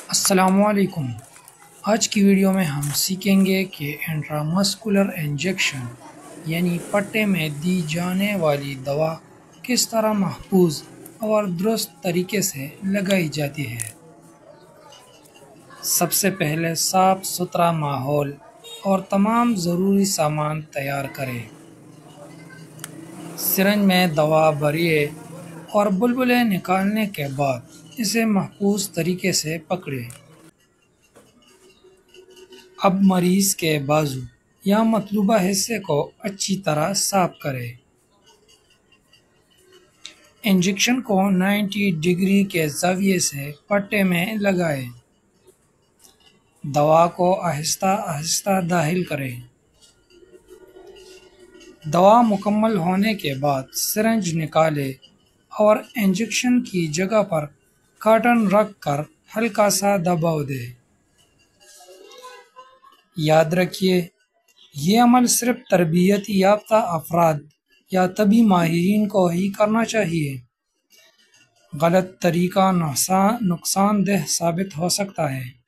السلام علیکم۔ آج کی ویڈیو میں ہم سیکھیں گے کہ انٹرامسکولر انجیکشن یعنی پٹے میں دی جانے والی دوا کس طرح محفوظ اور درست طریقے سے لگائی جاتی ہے۔ سب سے پہلے صاف ستھرا ماحول اور تمام ضروری سامان تیار کریں۔ سرنج میں دوا بھریے اور بلبلے نکالنے کے بعد اسے محفوظ طریقے سے پکڑیں۔ اب مریض کے بازو یا مطلوبہ حصے کو اچھی طرح صاف کریں۔ انجیکشن کو 90 ڈگری کے زاویے سے پٹے میں لگائیں۔ دوا کو آہستہ آہستہ داخل کریں۔ دوا مکمل ہونے کے بعد سرنج نکالیں اور انجیکشن کی جگہ پر کاٹن رکھ کر ہلکا سا دباؤ دیں۔ یاد رکھیے، یہ عمل صرف تربیت یافتہ افراد یا طبی ماہرین کو ہی کرنا چاہیے۔ غلط طریقہ نقصان دہ ثابت ہو سکتا ہے۔